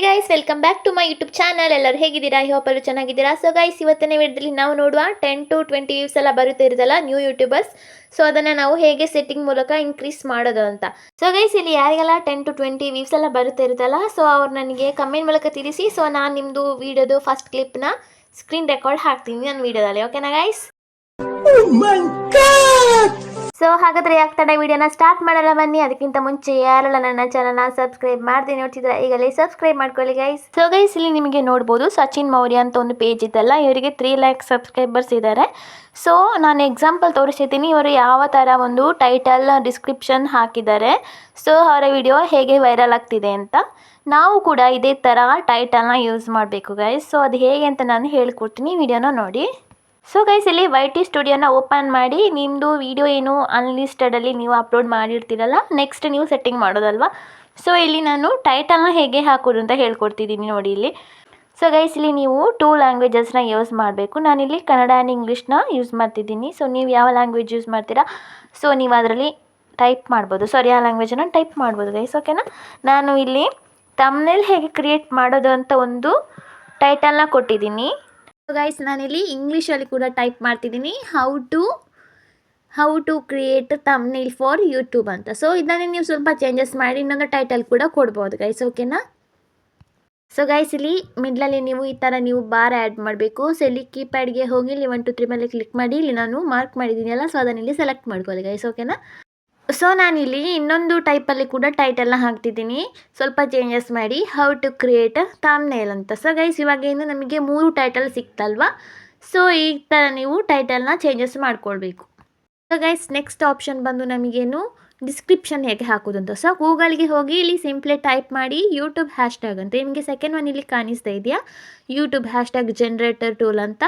Guys, welcome back to my YouTube channel. ಎಲ್ಲರೂ ಹೇಗಿದ್ದೀರಾ? I hope ಎಲ್ಲರೂ ಚೆನ್ನಾಗಿದ್ದೀರಾ. ಸೊ ಗೈಸ್, ಇವತ್ತಿನ ವಿಡಿಯೋದಲ್ಲಿ ನಾವು ನೋಡುವ 10 to 20 ವ್ಯೂಸ್ ಎಲ್ಲ ಬರುತ್ತೆ ಇರೋದಲ್ಲ ನ್ಯೂ ಯೂಟ್ಯೂಬರ್ಸ್. ಸೊ ಅದನ್ನು ನಾವು ಹೇಗೆ ಸೆಟ್ಟಿಂಗ್ ಮೂಲಕ ಇನ್ಕ್ರೀಸ್ ಮಾಡೋದು ಅಂತ. ಸೊ ಗೈಸ್, ಇಲ್ಲಿ ಯಾರಿಗೆಲ್ಲ 10 to 20 ವ್ಯೂಸ್ ಎಲ್ಲ ಬರುತ್ತೆ ಇರುತ್ತಲ್ಲ, ಸೊ ಅವ್ರು ನನಗೆ ಕಮೆಂಟ್ ಮೂಲಕ ತಿಳಿಸಿ. ಸೊ ನಾನು ನಿಮ್ಮದು ವಿಡಿಯೋದು ಫಸ್ಟ್ ಕ್ಲಿಪ್ನ ಸ್ಕ್ರೀನ್ ರೆಕಾರ್ಡ್ ಹಾಕ್ತೀನಿ ನನ್ನ ವಿಡಿಯೋದಲ್ಲಿ. ಓಕೆನಾ ಗೈಸ್? ಸೊ ಹಾಗಾದ್ರೆ ಯಾಕೆ ತಡ ವಿಡಿಯೋನ ಸ್ಟಾರ್ಟ್ ಮಾಡಲ್ಲ, ಬನ್ನಿ. ಅದಕ್ಕಿಂತ ಮುಂಚೆ ಯಾರೆಲ್ಲ ನನ್ನ ಚಾನಲ್ನ ಸಬ್ಸ್ಕ್ರೈಬ್ ಮಾಡ್ದೆ ನೋಡ್ತಿದ್ರೆ ಈಗಲೇ ಸಬ್ಸ್ಕ್ರೈಬ್ ಮಾಡ್ಕೊಳ್ಳಿ ಗೈಸ್. ಸೊ ಗೈಸ್, ಇಲ್ಲಿ ನಿಮಗೆ ನೋಡ್ಬೋದು ಸಚಿನ್ ಮೌರ್ಯ ಅಂತ ಒಂದು ಪೇಜ್ ಇದ್ದಲ್ಲ, ಇವರಿಗೆ 3 lakhs ಸಬ್ಸ್ಕ್ರೈಬರ್ಸ್ ಇದ್ದಾರೆ. ಸೊ ನಾನು ಎಕ್ಸಾಂಪಲ್ ತೋರಿಸ್ತಿದ್ದೀನಿ, ಇವರು ಯಾವ ಥರ ಒಂದು ಟೈಟಲ್ ಡಿಸ್ಕ್ರಿಪ್ಷನ್ ಹಾಕಿದ್ದಾರೆ. ಸೊ ಅವರ ವಿಡಿಯೋ ಹೇಗೆ ವೈರಲ್ ಆಗ್ತಿದೆ ಅಂತ ನಾವು ಕೂಡ ಇದೇ ಥರ ಟೈಟಲ್ನ ಯೂಸ್ ಮಾಡಬೇಕು ಗೈಸ್. ಸೊ ಅದು ಹೇಗೆ ಅಂತ ನಾನು ಹೇಳ್ಕೊಡ್ತೀನಿ, ವಿಡಿಯೋನ ನೋಡಿ. ಸೊ ಗೈಸ್, ಇಲ್ಲಿ YT ಸ್ಟುಡಿಯೋನ ಓಪನ್ ಮಾಡಿ ನಿಮ್ಮದು ವಿಡಿಯೋ ಏನು ಅನ್ಲಿಸ್ಟೆಡಲ್ಲಿ ನೀವು ಅಪ್ಲೋಡ್ ಮಾಡಿರ್ತೀರಲ್ಲ, ನೆಕ್ಸ್ಟ್ ನೀವು ಸೆಟ್ಟಿಂಗ್ ಮಾಡೋದಲ್ವಾ. ಸೊ ಇಲ್ಲಿ ನಾನು ಟೈಟಲ್ನ ಹೇಗೆ ಹಾಕೋದು ಅಂತ ಹೇಳ್ಕೊಡ್ತಿದ್ದೀನಿ ನೋಡಿ ಇಲ್ಲಿ. ಸೊ ಗೈಸ್, ಇಲ್ಲಿ ನೀವು 2 ಲ್ಯಾಂಗ್ವೇಜಸ್ನ ಯೂಸ್ ಮಾಡಬೇಕು. ನಾನಿಲ್ಲಿ ಕನ್ನಡ ಆ್ಯಂಡ್ ಇಂಗ್ಲೀಷ್ನ ಯೂಸ್ ಮಾಡ್ತಿದ್ದೀನಿ. ಸೊ ನೀವು ಯಾವ ಲ್ಯಾಂಗ್ವೇಜ್ ಯೂಸ್ ಮಾಡ್ತೀರಾ, ಸೊ ನೀವು ಅದರಲ್ಲಿ ಟೈಪ್ ಮಾಡ್ಬೋದು. ಸಾರಿ, ಆ ಲ್ಯಾಂಗ್ವೇಜನ್ನು ಟೈಪ್ ಮಾಡ್ಬೋದು ಗೈಸ್. ಓಕೆನಾ? ನಾನು ಇಲ್ಲಿ ಥಂಬ್ನೇಲ್ ಹೇಗೆ ಕ್ರಿಯೇಟ್ ಮಾಡೋದು ಅಂತ ಒಂದು ಟೈಟಲ್ನ ಕೊಟ್ಟಿದ್ದೀನಿ. ಸೊ ಗೈಸ್, ನಾನಿಲ್ಲಿ ಇಂಗ್ಲೀಷಲ್ಲಿ ಕೂಡ ಟೈಪ್ ಮಾಡ್ತಿದ್ದೀನಿ, how to create thumbnail for YouTube ಅಂತ. ಸೊ ಇದನ್ನೇ ನೀವು ಸ್ವಲ್ಪ ಚೇಂಜಸ್ ಮಾಡಿ ಇನ್ನೊಂದು ಟೈಟಲ್ ಕೂಡ ಕೊಡ್ಬೋದು ಗೈಸ್. ಓಕೆನಾ? ಸೊ ಗೈಸ್, ಇಲ್ಲಿ ಮಿಡ್ಲಲ್ಲಿ ನೀವು ಈ ಥರ ನೀವು ಬಾರ್ ಆ್ಯಡ್ ಮಾಡಬೇಕು. ಸೊ ಇಲ್ಲಿ ಕೀಪ್ಯಾಡ್ಗೆ ಹೋಗಿ ಇಲ್ಲಿ 1 2 3 ಮೇಲೆ ಕ್ಲಿಕ್ ಮಾಡಿ ಇಲ್ಲಿ ನಾನು ಮಾರ್ಕ್ ಮಾಡಿದ್ದೀನಲ್ಲ, ಸೊ ಅದನ್ನು ಇಲ್ಲಿ ಸೆಲೆಕ್ಟ್ ಮಾಡ್ಕೊಳ್ಳಿ ಗೈಸ್. ಓಕೆನಾ? ಸೊ ನಾನಿಲ್ಲಿ ಇನ್ನೊಂದು ಟೈಪಲ್ಲಿ ಕೂಡ ಟೈಟಲ್ನ ಹಾಕ್ತಿದ್ದೀನಿ, ಸ್ವಲ್ಪ ಚೇಂಜಸ್ ಮಾಡಿ, ಹೌ ಟು ಕ್ರಿಯೇಟ್ ಥಂಬ್ನೇಲ್ ಅಂತ. ಸೊ ಗೈಸ್, ಇವಾಗೇನು ನಮಗೆ 3 ಟೈಟಲ್ ಸಿಕ್ತಲ್ವಾ. ಸೊ ಈ ಥರ ನೀವು ಟೈಟಲ್ನ ಚೇಂಜಸ್ ಮಾಡ್ಕೊಳ್ಬೇಕು. ಸೊ ಗೈಸ್, ನೆಕ್ಸ್ಟ್ ಆಪ್ಷನ್ ಬಂದು ನಮಗೇನು ಡಿಸ್ಕ್ರಿಪ್ಷನ್ ಹೇಗೆ ಹಾಕೋದು ಅಂತ. ಸೊ ಗೂಗಲ್ಗೆ ಹೋಗಿ ಇಲ್ಲಿ ಸಿಂಪ್ಲಿ ಟೈಪ್ ಮಾಡಿ ಯೂಟ್ಯೂಬ್ ಹ್ಯಾಶ್ಟ್ಯಾಗ್ ಅಂತ. ನಿಮಗೆ ಸೆಕೆಂಡ್ ಒನ್ ಇಲ್ಲಿ ಕಾಣಿಸ್ತಾ ಇದೆಯಾ, ಯೂಟ್ಯೂಬ್ ಹ್ಯಾಶ್ಟ್ಯಾಗ್ ಜನರೇಟರ್ ಟೂಲ್ ಅಂತ.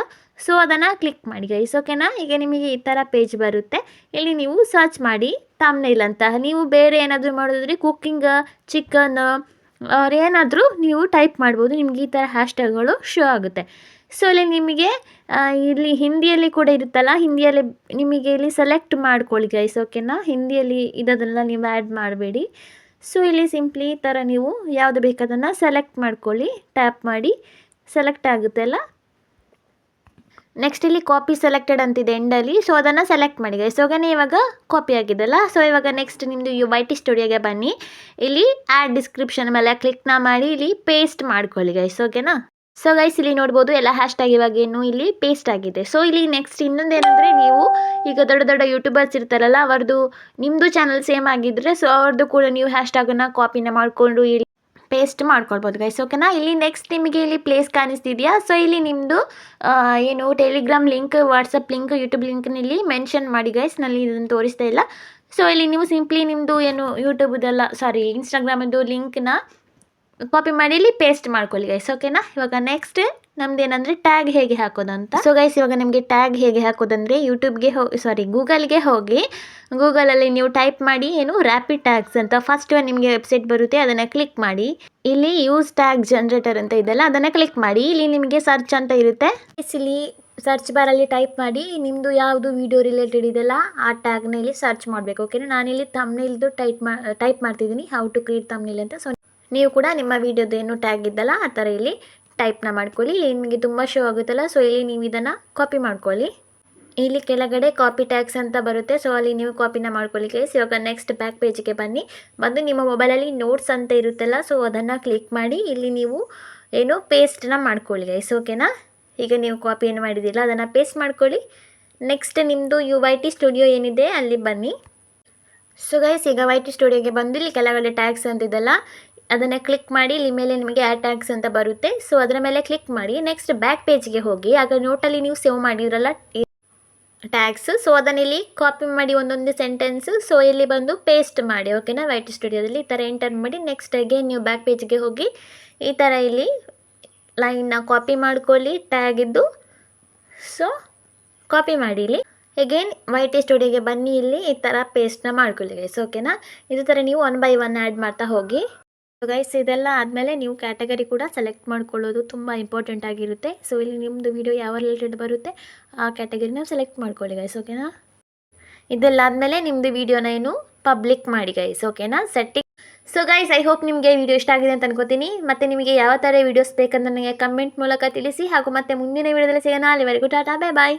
ಸೊ ಅದನ್ನು ಕ್ಲಿಕ್ ಮಾಡಿ ಗೈಸ್. ಓಕೆನಾ? ಈಗ ನಿಮಗೆ ಈ ಥರ ಪೇಜ್ ಬರುತ್ತೆ. ಇಲ್ಲಿ ನೀವು ಸರ್ಚ್ ಮಾಡಿ ಥಂಬ್ನೇಲ್ ಅಂತ. ನೀವು ಬೇರೆ ಏನಾದರೂ ಮಾಡೋದಾದ್ರೆ ಕುಕ್ಕಿಂಗ್, ಚಿಕನ್ ಅವ್ರು ಏನಾದರೂ ನೀವು ಟೈಪ್ ಮಾಡ್ಬೋದು, ನಿಮಗೆ ಈ ಥರ ಹ್ಯಾಶ್ಟ್ಯಾಗ್ಗಳು ಶೋ ಆಗುತ್ತೆ. ಸೊ ಇಲ್ಲಿ ನಿಮಗೆ ಇಲ್ಲಿ ಹಿಂದಿಯಲ್ಲಿ ಕೂಡ ಇರುತ್ತಲ್ಲ, ಹಿಂದಿಯಲ್ಲಿ ನಿಮಗೆ ಇಲ್ಲಿ ಸೆಲೆಕ್ಟ್ ಮಾಡ್ಕೊಳ್ಳಿ ಗೈಸ್. ಓಕೆನಾ? ಹಿಂದಿಯಲ್ಲಿ ಇದನ್ನೆಲ್ಲ ನೀವು ಆ್ಯಡ್ ಮಾಡಬೇಡಿ. ಸೊ ಇಲ್ಲಿ ಸಿಂಪ್ಲಿ ಈ ಥರ ನೀವು ಯಾವುದು ಬೇಕಾದನ್ನು ಸೆಲೆಕ್ಟ್ ಮಾಡ್ಕೊಳ್ಳಿ, ಟ್ಯಾಪ್ ಮಾಡಿ ಸೆಲೆಕ್ಟ್ ಆಗುತ್ತೆ ಅಲ್ಲ. ನೆಕ್ಸ್ಟ್ ಇಲ್ಲಿ ಕಾಪಿ ಸೆಲೆಕ್ಟೆಡ್ ಅಂತಿದೆ ಎಂಡಲ್ಲಿ, ಸೊ ಅದನ್ನು ಸೆಲೆಕ್ಟ್ ಮಾಡಿ ಗೈಸ್. ಓಕೆನಾ? ಇವಾಗ ಕಾಪಿ ಆಗಿದೆಲ್ಲ. ಸೊ ಇವಾಗ ನೆಕ್ಸ್ಟ್ ನಿಮ್ಮದು YT ಸ್ಟುಡಿಯೋಗೆ ಬನ್ನಿ. ಇಲ್ಲಿ ಆ್ಯಡ್ ಡಿಸ್ಕ್ರಿಪ್ಷನ್ ಮೇಲೆ ಕ್ಲಿಕ್ನ ಮಾಡಿ ಇಲ್ಲಿ ಪೇಸ್ಟ್ ಮಾಡ್ಕೊಳ್ಳಿ ಗೈಸ್. ಓಕೆನಾ? ಸೊ ಗೈಸ್, ಇಲ್ಲಿ ನೋಡ್ಬೋದು ಎಲ್ಲ ಹ್ಯಾಶ್ಟ್ಯಾಗ್ ಇವಾಗೇನು ಇಲ್ಲಿ ಪೇಸ್ಟ್ ಆಗಿದೆ. ಸೊ ಇಲ್ಲಿ ನೆಕ್ಸ್ಟ್ ಇನ್ನೊಂದೇನೆಂದರೆ, ನೀವು ಈಗ ದೊಡ್ಡ ದೊಡ್ಡ ಯೂಟ್ಯೂಬರ್ಸ್ ಇರ್ತಾರಲ್ಲ, ಅವ್ರದ್ದು ನಿಮ್ಮದು ಚಾನಲ್ ಸೇಮ್ ಆಗಿದ್ದರೆ ಸೊ ಅವ್ರದ್ದು ಕೂಡ ನೀವು ಹ್ಯಾಶ್ಟ್ಯಾಗನ್ನು ಕಾಪಿನ ಮಾಡಿಕೊಂಡು ಇಲ್ಲಿ ಪೇಸ್ಟ್ ಮಾಡ್ಕೊಳ್ಬೋದು ಗೈಸ್. ಓಕೆನಾ? ಇಲ್ಲಿ ನೆಕ್ಸ್ಟ್ ನಿಮಗೆ ಇಲ್ಲಿ ಪ್ಲೇಸ್ ಕಾಣಿಸ್ತಿದೆಯಾ. ಸೊ ಇಲ್ಲಿ ನಿಮ್ಮದು ಏನು Telegram link, WhatsApp link, YouTube ಲಿಂಕ್ನ ಇಲ್ಲಿ ಮೆನ್ಷನ್ ಮಾಡಿ ಗೈಸ್. ನಲ್ಲಿ ಇದನ್ನು ತೋರಿಸ್ತಾ ಇಲ್ಲ. ಸೊ ಇಲ್ಲಿ ನೀವು ಸಿಂಪ್ಲಿ ನಿಮ್ಮದು ಏನು ಯೂಟ್ಯೂಬ್ದೆಲ್ಲ ಇನ್ಸ್ಟಾಗ್ರಾಮದ್ದು ಲಿಂಕ್ನ ಕಾಪಿ ಮಾಡಿ ಇಲ್ಲಿ ಪೇಸ್ಟ್ ಮಾಡ್ಕೊಳ್ಳಿ ಗೈಸ್. ಓಕೆನಾ? ಇವಾಗ ನೆಕ್ಸ್ಟ್ ನಮ್ದು ಏನಂದರೆ ಟ್ಯಾಗ್ ಹೇಗೆ ಹಾಕೋದಂತ. ಸೊ ಗೈಸ್, ಇವಾಗ ನಿಮಗೆ ಟ್ಯಾಗ್ ಹೇಗೆ ಹಾಕೋದಂದರೆ ಗೂಗಲ್ಗೆ ಹೋಗಿ ಗೂಗಲಲ್ಲಿ ನೀವು ಟೈಪ್ ಮಾಡಿ ಏನು ರ್ಯಾಪಿಡ್ ಟ್ಯಾಗ್ಸ್ ಅಂತ. ಫಸ್ಟ್ ನಿಮಗೆ ವೆಬ್ಸೈಟ್ ಬರುತ್ತೆ, ಅದನ್ನು ಕ್ಲಿಕ್ ಮಾಡಿ. ಇಲ್ಲಿ ಯೂಸ್ ಟ್ಯಾಗ್ ಜನರೇಟರ್ ಅಂತ ಇದೆಲ್ಲ, ಅದನ್ನು ಕ್ಲಿಕ್ ಮಾಡಿ. ಇಲ್ಲಿ ನಿಮಗೆ ಸರ್ಚ್ ಅಂತ ಇರುತ್ತೆ. ಇಲ್ಲಿ ಸರ್ಚ್ ಬಾರಲ್ಲಿ ಟೈಪ್ ಮಾಡಿ ನಿಮ್ಮದು ಯಾವುದು ವಿಡಿಯೋ ರಿಲೇಟೆಡ್ ಇದೆಲ್ಲ ಆ ಟ್ಯಾಗ್ನ ಇಲ್ಲಿ ಸರ್ಚ್ ಮಾಡಬೇಕು. ಓಕೆನಾ? ನಾನಿಲ್ಲಿ ಥಂಬ್ನೇಲ್ದು ಟೈಪ್ ಮಾಡ್ತಿದ್ದೀನಿ, ಹೌ ಟು ಕ್ರಿಯೇಟ್ ಥಂಬ್ನೇಲ್ ಅಂತ. ಸೊ ನೀವು ಕೂಡ ನಿಮ್ಮ ವಿಡಿಯೋದು ಏನು ಟ್ಯಾಗ್ ಇದ್ದಲ್ಲ ಆ ಥರ ಇಲ್ಲಿ ಟೈಪ್ನ ಮಾಡ್ಕೊಳ್ಳಿ. ಇಲ್ಲಿ ನಿಮಗೆ ತುಂಬ ಶೋ ಆಗುತ್ತಲ್ಲ, ಸೊ ಇಲ್ಲಿ ನೀವು ಇದನ್ನು ಕಾಪಿ ಮಾಡ್ಕೊಳ್ಳಿ. ಇಲ್ಲಿ ಕೆಳಗಡೆ ಕಾಪಿ ಟ್ಯಾಗ್ಸ್ ಅಂತ ಬರುತ್ತೆ, ಸೊ ಅಲ್ಲಿ ನೀವು ಕಾಪಿನ ಮಾಡ್ಕೊಳ್ಳಿ ಗೈಸ್. ಇವಾಗ ನೆಕ್ಸ್ಟ್ ಬ್ಯಾಕ್ ಪೇಜಿಗೆ ಬಂದು ನಿಮ್ಮ ಮೊಬೈಲಲ್ಲಿ ನೋಟ್ಸ್ ಅಂತ ಇರುತ್ತಲ್ಲ, ಸೊ ಅದನ್ನು ಕ್ಲಿಕ್ ಮಾಡಿ ಇಲ್ಲಿ ನೀವು ಏನು ಪೇಸ್ಟನ್ನ ಮಾಡ್ಕೊಳ್ಳಿ ಗೈಸ್. ಓಕೆನಾ? ಈಗ ನೀವು ಕಾಪಿ ಏನು ಮಾಡಿದಿಲ್ಲ ಅದನ್ನು ಪೇಸ್ಟ್ ಮಾಡ್ಕೊಳ್ಳಿ. ನೆಕ್ಸ್ಟ್ ನಿಮ್ಮದು YT ಸ್ಟುಡಿಯೋ ಏನಿದೆ ಅಲ್ಲಿ ಬನ್ನಿ. ಸೊ ಗೈಸ್, ಈಗ YT ಸ್ಟುಡಿಯೋಗೆ ಬಂದು ಇಲ್ಲಿ ಕೆಳಗಡೆ ಟ್ಯಾಗ್ಸ್ ಅಂತಿದೆಲ್ಲ ಅದನ್ನು ಕ್ಲಿಕ್ ಮಾಡಿ. ಇಲ್ಲಿ ಮೇಲೆ ನಿಮಗೆ ಆ್ಯಡ್ ಟ್ಯಾಗ್ಸ್ ಅಂತ ಬರುತ್ತೆ, ಸೊ ಅದರ ಮೇಲೆ ಕ್ಲಿಕ್ ಮಾಡಿ. ನೆಕ್ಸ್ಟ್ ಬ್ಯಾಕ್ ಪೇಜ್ಗೆ ಹೋಗಿ, ಆಗ ನೋಟಲ್ಲಿ ನೀವು ಸೇವ್ ಮಾಡಿರಲ್ಲ ಟ್ಯಾಗ್ಸ್, ಸೊ ಅದನ್ನು ಇಲ್ಲಿ ಕಾಪಿ ಮಾಡಿ ಒಂದೊಂದು ಸೆಂಟೆನ್ಸ್. ಸೊ ಇಲ್ಲಿ ಬಂದು ಪೇಸ್ಟ್ ಮಾಡಿ. ಓಕೆನಾ? YT ಸ್ಟುಡಿಯೋದಲ್ಲಿ ಈ ಥರ ಎಂಟರ್ ಮಾಡಿ. ನೆಕ್ಸ್ಟ್ ಅಗೇನ್ ನೀವು ಬ್ಯಾಕ್ ಪೇಜ್ಗೆ ಹೋಗಿ ಈ ಥರ ಇಲ್ಲಿ ಲೈನ್ನ ಕಾಪಿ ಮಾಡ್ಕೊಳ್ಳಿ ಟ್ಯಾಗಿದ್ದು. ಸೊ ಕಾಪಿ ಮಾಡಿ ಇಲ್ಲಿ ಅಗೇನ್ YT ಸ್ಟುಡಿಯೋಗೆ ಬನ್ನಿ. ಇಲ್ಲಿ ಈ ಥರ ಪೇಸ್ಟ್ನ ಮಾಡ್ಕೊಳ್ಳಿ ಗೈಸ್. ಓಕೆನಾ? ಇದೇ ಥರ ನೀವು 1 by 1 ಆ್ಯಡ್ ಮಾಡ್ತಾ ಹೋಗಿ. ಗೈಸ್, ಇದೆಲ್ಲ ಆದಮೇಲೆ ನೀವು ಕ್ಯಾಟಗರಿ ಕೂಡ ಸೆಲೆಕ್ಟ್ ಮಾಡ್ಕೊಳ್ಳೋದು ತುಂಬ ಇಂಪಾರ್ಟೆಂಟ್ ಆಗಿರುತ್ತೆ. ಸೊ ಇಲ್ಲಿ ನಿಮ್ಮದು ವಿಡಿಯೋ ಯಾವ ರಿಲೇಟೆಡ್ ಬರುತ್ತೆ ಆ ಕ್ಯಾಟಗರಿನ ಸೆಲೆಕ್ಟ್ ಮಾಡ್ಕೊಳ್ಳಿ ಗೈಸ್. ಓಕೆನಾ? ಇದೆಲ್ಲ ಆದಮೇಲೆ ನಿಮ್ಮದು ವಿಡಿಯೋನ ಏನು ಪಬ್ಲಿಕ್ ಮಾಡಿ ಗೈಸ್. ಓಕೆನಾ? Setting so guys, I hope ನಿಮಗೆ ವಿಡಿಯೋ ಇಷ್ಟ ಆಗಿದೆ ಅಂತ ಅನ್ಕೋತೀನಿ. ಮತ್ತೆ ನಿಮಗೆ ಯಾವ ಥರ ವಿಡಿಯೋಸ್ ಬೇಕಂತ ನನಗೆ ಕಮೆಂಟ್ ಮೂಲಕ ತಿಳಿಸಿ. ಹಾಗೂ ಮತ್ತೆ ಮುಂದಿನ ವಿಡಿಯೋದಲ್ಲಿ ಸಿಗೋಣ. ಅಲ್ಲಿವರೆಗೂ ಟಾಟಾ, ಬೈ ಬಾಯ್.